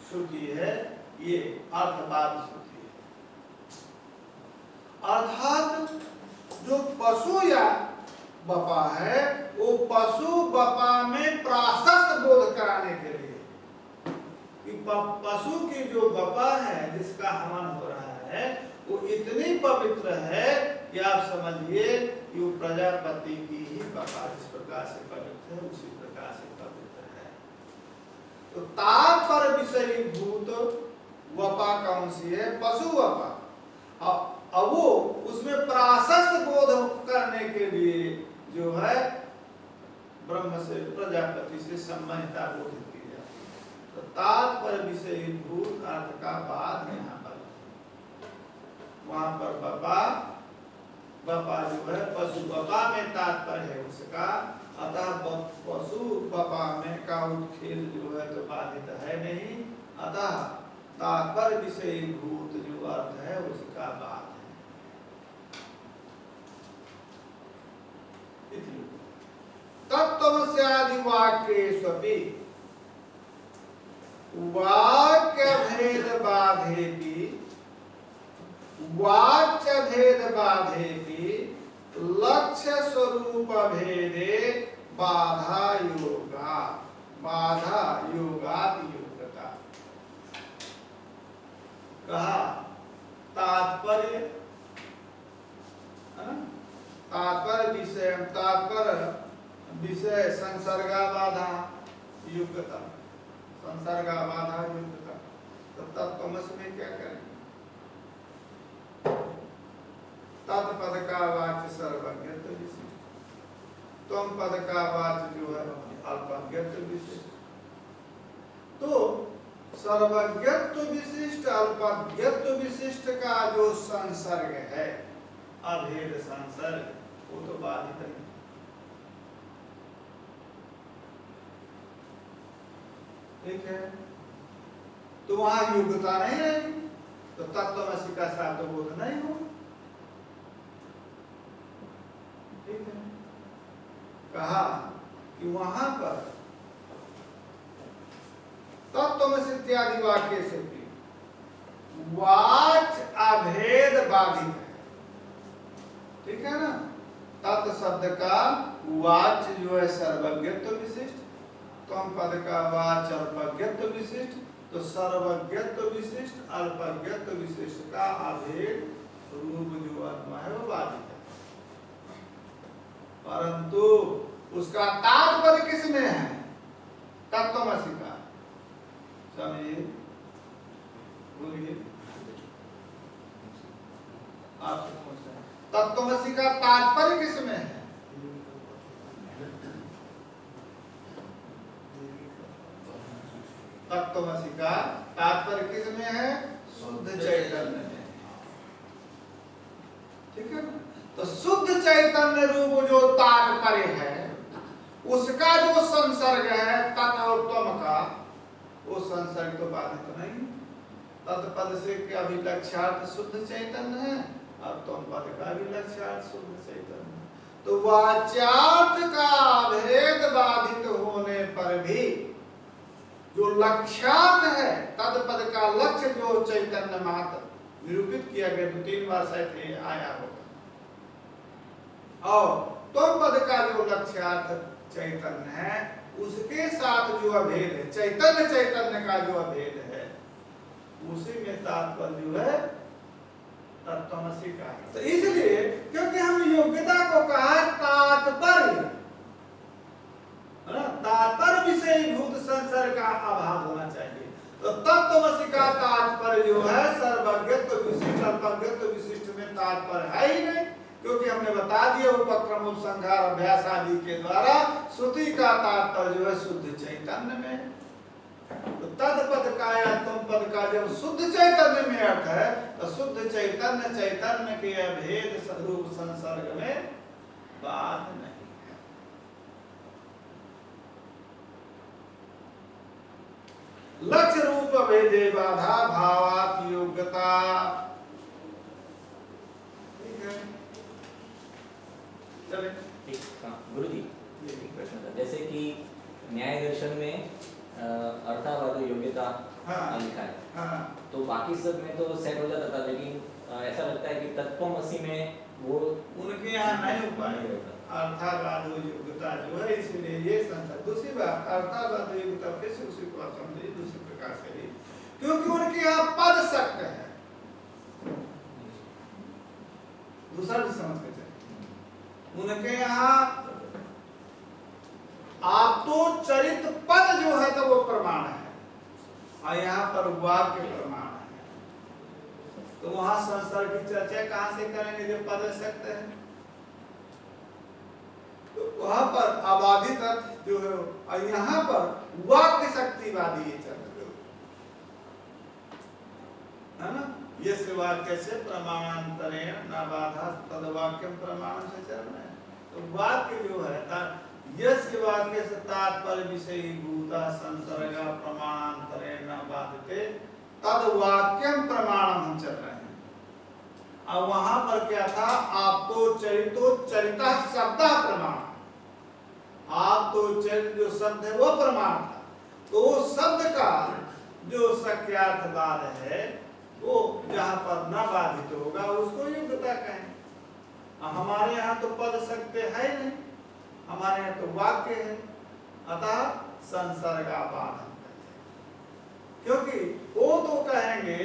श्रुति है ये अर्थवाद श्रुति है, अर्थात जो पशु या बपा है वो पशु बपा में प्राशस्त बोध कराने के लिए, कि पशु की जो बपा है जिसका हवन हो रहा है वो इतनी पवित्र है कि आप समझिए कि वो प्रजापति की ही बपा जिस प्रकार से पवित्र है उसी प्रकार से पवित्र है। तो ताप पर विषयी भूत वपा कौन सी है? पशु वपा। अब वो उसमें प्राशस्त बोध करने के लिए जो है ब्रह्म से प्रजापति से संबंधिता बोध की जाती है। तो ताप पर विषयी भूत अर्थ का बाद यहाँ पर, वहां पर बपा जो है पशु बपा में तात्पर्य है उसका, अतः पशु बपा में का उत्खेद जो है तो बाधित है नहीं, अतः तात्पर्य विषय भूत जो अर्थ है उसका बात है। तत्त्वस्यादि वाक्येष्वपि वाक्य भेद बाधेति वाच्य भेद बाधेति लक्ष्य स्वरूप भेदे बाधा योगात योग्यता। कहा तात्पर्य विषय संसर्गा बाधा युक्तता, संसर्गा बाधा युक्तता। तो तत्त्वमसि में क्या करें? तत्पद का वाच्य सर्वज्ञत्व विशिष्ट, त्वम पद का वाच्य जो है अल्पज्ञत्व विशिष्ट। तो सर्वज्ञत्व विशिष्ट अल्पज्ञत्व विशिष्ट का जो संसर्ग है अभेद संसर्ग वो तो बाधित नहीं। ठीक है, तो वहां योग्यता नहीं रहेगी, तो तत्त्वमसि का सार्थ बोध नहीं हो। कहा कि वहां पर तत्त्वमसि इत्यादि वाक्य से भी वाच अभेद बाधित है, ठीक है ना। तत् शब्द का वाच जो है सर्वज्ञत्व विशिष्ट, त्वम पद का वाच अल्पज्ञत्व विशिष्ट, तो सर्वज्ञत्व विशिष्ट अल्पज्ञत्व विशिष्ट का अभेद रूप जो आत्मा है वो बाधित है। परंतु उसका तात्पर्य किसमें है? तत्त्वमसि का। समझिए, बोलिए आप तत्त्वमसि का तात्पर्य किसमें है? तत्त्वमसि का तात्पर्य किसमें है? शुद्ध चैतन्य में, ठीक है ना। तो शुद्ध चैतन्य रूप जो तात्पर्य है उसका जो संसर्ग है तत् और त्वम का, वो संसर्ग तो बाधित तो नहीं। तत्पद से क्या भी लक्ष्यार्थ शुद्ध चैतन्य है और त्वम पद का भी लक्ष्यार्थ शुद्ध चैतन्य है। तो वाच्यार्थ का भेद बाधित होने पर भी जो लक्ष्यार्थ है तत्पद का लक्ष्य जो चैतन्य मात्र निरूपित किया गया, 2-3 बार शायद आया होगा, और त्वम पद का जो लक्ष्यार्थ चैतन्य है उसके साथ जो अभेद है, चैतन्य का जो अभेद है, उसी में तात्पर्य जो है तत्त्वमसि का है। तो इसलिए क्योंकि हम योग्यता को कहा तात्पर्य, तात्पर्य विषयीभूत संसर्ग का अभाव होना चाहिए। तो तत्त्वमसि का तात्पर्य जो है सर्वज्ञत्व विशिष्ट अल्पज्ञत्व विशिष्ट में तात्पर्य है ही नहीं, क्योंकि हमने बता दिया उपक्रम उपसंहार अभ्यास आदि के द्वारा श्रुति का तात्पर्य जो है शुद्ध चैतन्य में। तो तत्पद का या तुम पद का जब शुद्ध चैतन्य में अर्थ है तो शुद्ध चैतन्य के अभेद स्वरूप संसर्ग में बात नहीं है। लक्ष्य रूप अभेदे बाधा भावात योग्यता, ठीक है। चले
ठीक, गुरुजी एक प्रश्न था, जैसे कि न्याय दर्शन में अर्थावाद योग्यता लिखा है,
हाँ।
तो बाकी सब में तो सेट हो जाता था, लेकिन ऐसा लगता है कि तत्त्वमसि में वो
उनके यहाँ नहीं हो पाएगा अर्थावाद योग्यता जो है, इसलिए ये संसार। दूसरी बात, अर्थावाद योग्यता कैसे उसी को आप समझिए दूसरे प्रकार से ही, क्योंकि उनके यहाँ पद शक्त है। दूसरा भी समझ के चाहिए, उनके यहाँ आप तो चरित पद जो है तो वो प्रमाण है, और यहाँ पर वाक्य प्रमाण है। तो वहां संसर्ग की चर्चा कहां से करेंगे जब पद शक्त है? तो वहां पर अबाधित अर्थ जो है, और यहाँ पर वाक्य शक्तिवादी चल रहे है ना। ये वाक्य से प्रमाणांतरेण न बाधा तद वाक्यम प्रमाण से चल रहे हैं। तो वाक्य जो है यस्य वाक्य से तात्पर्य विषयीभूता संसर्गा प्रमाणांतरेण न बाधते तद वाक्यम प्रमाणम हम चल रहे हैं। अब वहां पर क्या था? आप तो चरितो चरिता शब्द प्रमाण, आप तो चरित जो शब्द है वो प्रमाण था। तो वो शब्द का जो शक्यार्थवाद है वो जहां पर न बाधित होगा उसको योग्यता कहें। हमारे यहाँ तो पद शक्ति है नहीं, हमारे यहाँ तो वाक्य है, अतः संसर्गाबाध, क्योंकि वो तो कहेंगे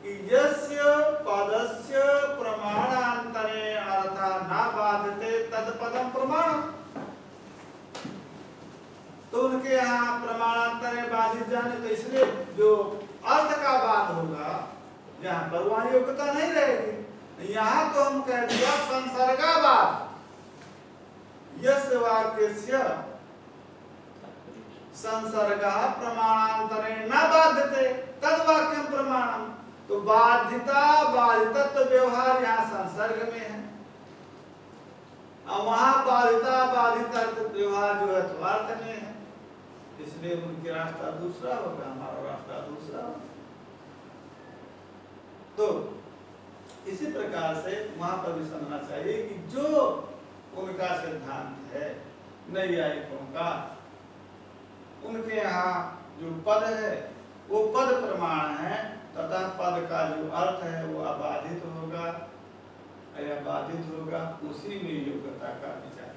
कि यस्य पदस्य प्रमाणांतरे अर्था न बाधते तद पदम प्रमाण। तो उनके यहाँ प्रमाणांतरे बाधित जाने, तो इसलिए जो अर्थ का बात होगा यहाँ पर वहां योग्यता नहीं रहेगी। यहाँ तो हम कह दिया संसर्गाबाद, यस्य वाक्यस्य संसर्गः प्रमाणांतरेण न बाध्यते तद वाक्यम प्रमाणम। तो बाध्यता बाधितत्व व्यवहार यहाँ संसर्ग में है, और वहां बाध्यता बाधितत्व व्यवहार जो है तो अर्थ में है, इसलिए उनकी रास्ता दूसरा होगा, हमारा रास्ता दूसरा होगा। तो इसी प्रकार से वहां पर भी समझना चाहिए कि जो उनका सिद्धांत है नैयायिकों का। उनके यहाँ जो पद है वो पद प्रमाण है, तथा पद का जो अर्थ है वो अबाधित होगा या बाधित होगा, उसी में योग्यता का विचार।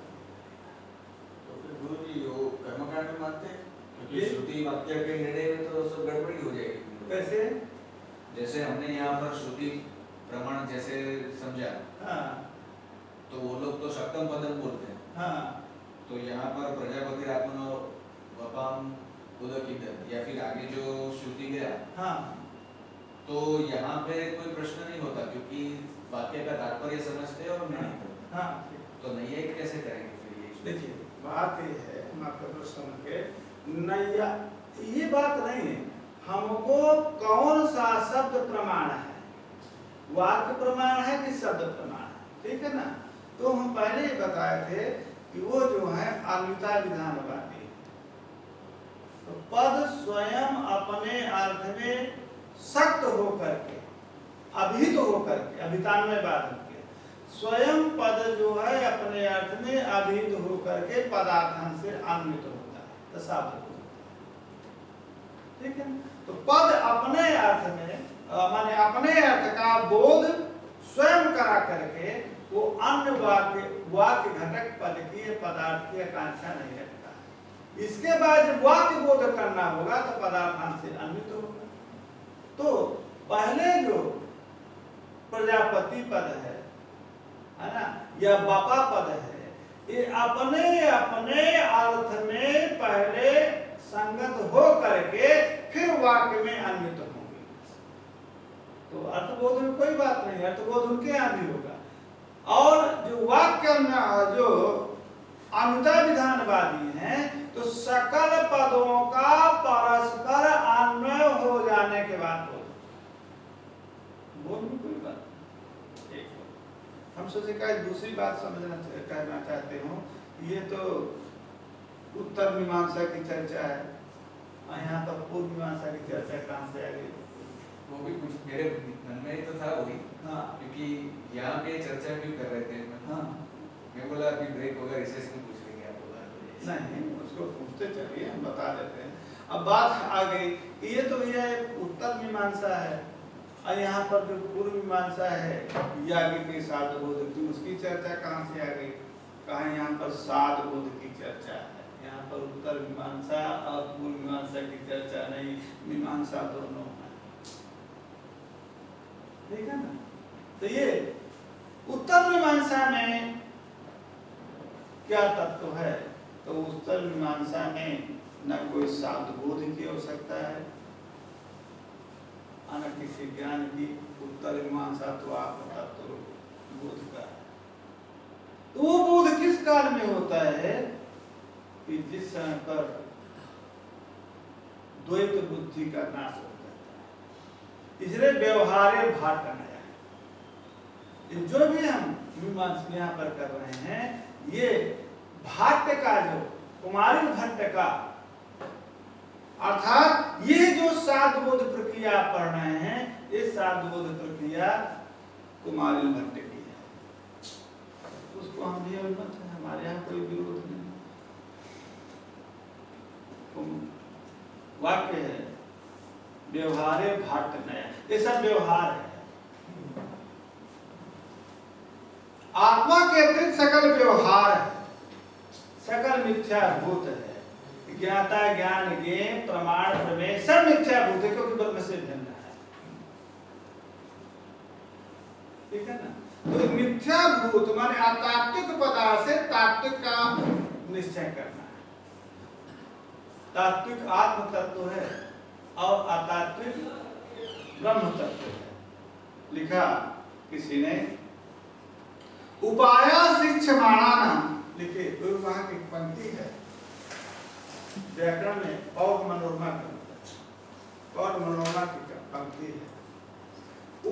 तो फिर गुरु जी वो कर्मकांड में मानते हैं, क्योंकि
ये-
श्रुति वाक्य के निर्णय में तो सब गड़बड़ी हो जाएगी।
कैसे?
जैसे हमने यहाँ पर श्रुति प्रमाण जैसे समझा,
हाँ
तो वो लोग तो सप्तम पदम बोलते हैं,
हाँ
तो यहाँ पर प्रजापति आत्मनो वपाम उदकित या फिर आगे जो श्रुति गया,
हाँ
तो यहाँ पे कोई प्रश्न नहीं होता, क्योंकि वाक्य का तात्पर्य समझते हैं और नहीं करते।
हाँ।
तो नैयायिक कैसे करेंगे फिर ये?
देखिए बात ये है, हम आपका प्रश्न के नैया, ये बात नहीं है हमको कौन सा शब्द प्रमाण है, वाक्य प्रमाण है कि शब्द प्रमाण है, ठीक है ना। तो हम पहले ही बताए थे कि वो जो है अन्यथा विधानवादी है। तो पद स्वयं अपने अर्थ में सक्त होकर के, अभिहित होकर के, अभितान्वय बाद के स्वयं पद जो है अपने अर्थ में अभिहित होकर के पदार्थन से अन्वित होता है, तो शब्द होता है, ठीक है। तो पद अपने अर्थ में माने अपने अर्थ का बोध स्वयं करा करके वो अन्य वाक्य घटक पद की पदार्थ की आकांक्षा नहीं रखता है। इसके बाद जब वाक्य बोध करना होगा तो पदार्थान से अन्वित होगा। तो पहले जो प्रजापति पद है ना, या बापा पद है, ये अपने अपने अर्थ में पहले संगत हो करके फिर वाक्य में अन्वित होंगे। तो अर्थबोध में कोई बात नहीं, अर्थबोध उनके यहाँ भी होगा। और जो वाक्य में जो अन्यथा विधानवादी हैं, तो सकल पदों का परस्पर अन्वय हो जाने के बाद बोल में कोई बात नहीं। एक हम सोचे का दूसरी बात कहना चाहते हो, ये तो उत्तर मीमांसा की चर्चा है, यहाँ पर पूर्व मीमांसा की चर्चा कहाँ से आ गई?
वो भी कुछ मेरे मन में तो था वही,
हाँ
क्योंकि यहाँ पे चर्चा क्यों कर रहे थे।
हाँ
मैं बोला अभी ब्रेक होगा, रिसेस में पूछ लेंगे आप बोला।
नहीं, उसको पूछते चलिए, हम बता देते हैं। अब बात आ गई कि ये तो भैया एक उत्तर मीमांसा है, और यहाँ पर जो पूर्व मीमांसा है याज्ञ के साध बोध की, उसकी चर्चा कहाँ से आ गई? कहाँ यहाँ पर साध बोध की चर्चा है, यहाँ पर उत्तर मीमांसा और पूर्व मीमांसा की चर्चा नहीं, मीमांसा दोनों है, ठीक है ना। तो ये उत्तर मीमांसा में क्या तत्व है? तो उत्तर मीमांसा में न कोई साध बोध की आवश्यकता है, न किसी ज्ञान की। उत्तर मीमांसा तो आप तत्व बोध का है। तो वो बोध किस काल में होता है कि जिस समय पर द्वैत बुद्धि का नाश हो जाता है, इसलिए व्यवहार्य भाट नया है। जो भी हम मीमांसा यहाँ पर कर रहे हैं, ये भाट्य का जो कुमारिल भट्ट का, अर्थात ये जो साधबोध प्रक्रिया पढ़ रहे हैं, ये साधबोध प्रक्रिया कुमारिल भट्ट की है, उसको हम भी अभिमत हैं, हमारे यहाँ कोई विरोध नहीं। वाक्य है व्यवहारे भाट नया, ये सब व्यवहार है। आत्मा के अतिरिक्त सकल व्यवहार है, सकल मिथ्याभूत है। ज्ञाता ज्ञान ज्ञेय प्रमाण प्रमेय सब मिथ्याभूत है, क्योंकि ब्रह्म से भिन्न है, ठीक है ना। तो मिथ्याभूत माने अतात्विक पदार्थ से तात्विक का निश्चय करना है। तात्विक आत्म तत्व है और अतात्विक ब्रह्म तत्व है। लिखा किसी ने, उपाया शिक्षमाणा, लिखे तो वहां की पंक्ति है व्याकरण में, पौर मनोरमा की पंक्ति है।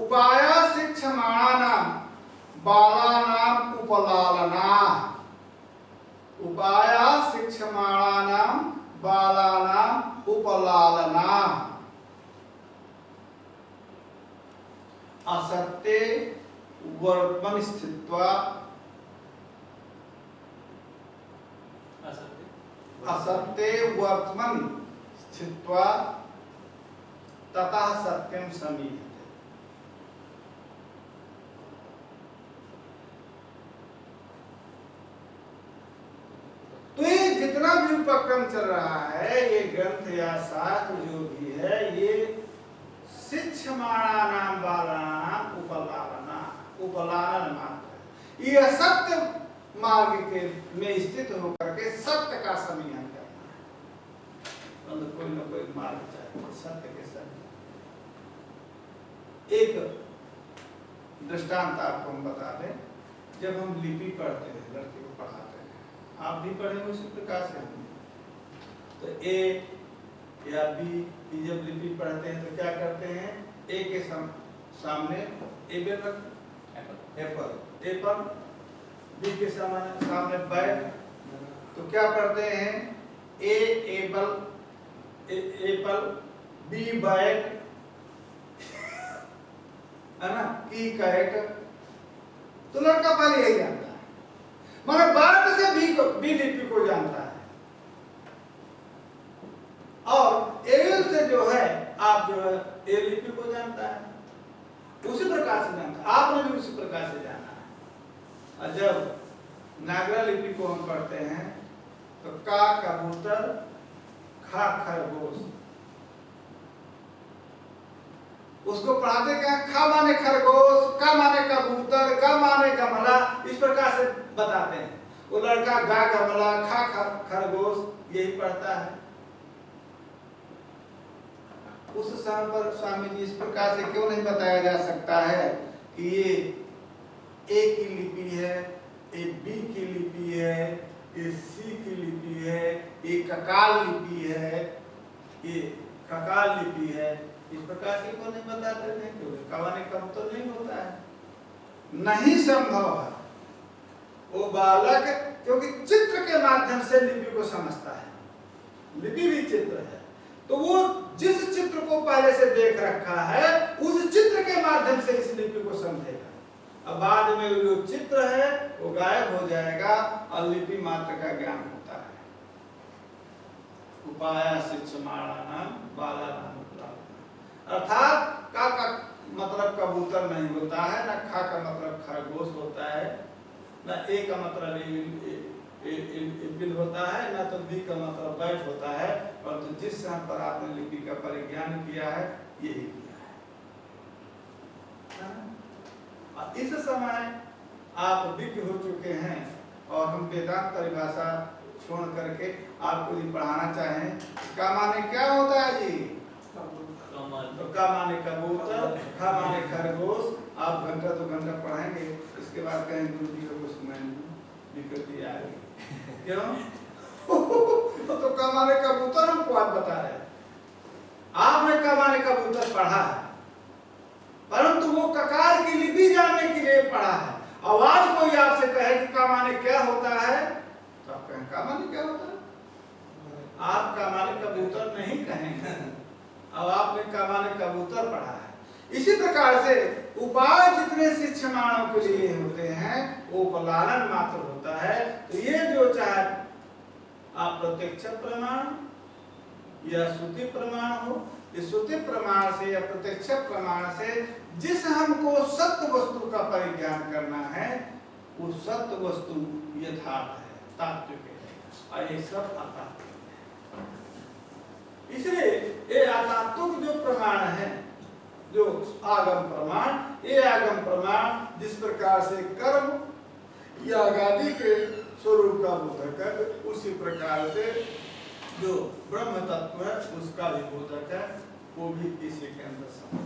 उपाया शिक्षमाणा बालानाम उपलालना, उपाया शिक्षमाणा बालानाम उपलालना, असत्य वर्तमान स्थित्वा, असत्य वर्तमन स्थित्वा ततः सत्यम समीहते। तो ये जितना भी उपक्रम चल रहा है, ये ग्रंथ या शास्त्र जो भी है, ये शिक्षमाणा नाम बालानाम उपलालन मात्र है। ये असत्य मार्ग के में स्थित होकर के सत्य का समीहन करना है। तो कोई ना कोई मार्ग चाहिए सत्य के सत्य। एक दृष्टांत आपको हम बता दें, जब हम लिपि पढ़ते हैं, लड़के को पढ़ाते हैं, आप भी पढ़ेंगे उसी प्रकार से हम। तो ए या बी की जब लिपि पढ़ते हैं तो क्या करते हैं, ए के सामने एप्पल, बी के सामने बैट, तो क्या पढ़ते हैं, ए एप्पल, बी बैट, है ना, की कैट। तो लड़का पहले यही जानता है, मगर बैट से बी लिपि को जानता है, और एल से जो है आप जो है ए लिपि को जानता है, उसी प्रकार से जानता है। आपने भी उसी प्रकार से जाना है। और जब नागरा लिपि को हम पढ़ते हैं तो का कबूतर, खा खरगोश, उसको पढ़ाते क्या, खा माने खरगोश, का माने कबूतर, गा माने गमला, इस प्रकार से बताते हैं। वो लड़का गा गमला, खा खरगोश यही पढ़ता है। उस समय पर स्वामी जी इस प्रकार से क्यों नहीं बताया जा सकता है कि ये ए की लिपि है, ये बी की लिपि है, ये सी की लिपि है, ये ककाल लिपि है, ये ककाल लिपि है। इस प्रकार से क्यों नहीं बताते थे, क्योंकि कवाने कम तो नहीं होता है, नहीं संभव है। वो बालक क्योंकि चित्र के माध्यम से लिपि को समझता है, लिपि भी चित्र है, तो वो जिस चित्र को पहले से देख रखा है उस चित्र के माध्यम से इस लिपि को समझेगा। अब बाद में जो चित्र है वो गायब हो जाएगा और लिपि मात्र का ज्ञान होता है। उपाय शिक्षमाणानाम बालानाम उपलालन, अर्थात का मतलब कबूतर नहीं होता है, ना खा का मतलब खरगोश होता है, ना ए का मतलब बिल होता है, ना तो बी का मतलब बैठ होता है, और तो जिस समय पर आपने लिपि का परिज्ञान किया है यही किया है। और इस समय आप विज्ञ हो चुके हैं और हम वेदांत परिभाषा छोड़ करके आपको ये पढ़ाना चाहें। का माने क्या होता है जी, तो का माने कबूतर, खा माने खरगोश। आप घंटा 2 घंटा पढ़ाएंगे, इसके बाद कहेंगे गुरु जी को कुछ में विकृति आ गई। क्यों? तो कमाने कबूतर हमको आज बता रहे हैं। आपने कमाने कबूतर पढ़ा है, परंतु वो ककार की लिपि जानने के लिए पढ़ा है। अब आज कोई आपसे कहे कि कमाने क्या होता है, तो आप कहें कमाने क्या होता है, आप कमाने कबूतर नहीं कहेंगे। अब आपने कमाने कबूतर पढ़ा है। इसी प्रकार से उपाय जितने शिक्षमाणों के लिए होते हैं वो उपलालन मात्र होता है। तो ये जो चाहे आप प्रत्यक्ष प्रमाण या श्रुति प्रमाण हो, इस श्रुति प्रमाण से या प्रत्यक्ष प्रमाण से जिस हमको सत्य वस्तु का परिज्ञान करना है वो सत्य वस्तु यथार्थ है, तात्विक है, और ये सब अतात्विक है। इसलिए ये अतात्विक जो प्रमाण है, जो आगम प्रमाण, ये आगम प्रमाण जिस प्रकार से कर्म या आदि के स्वरूप का बोधक है, उसी प्रकार से जो ब्रह्म तत्व है उसका भी बोधक है, वो भी इसी के अंदर समझ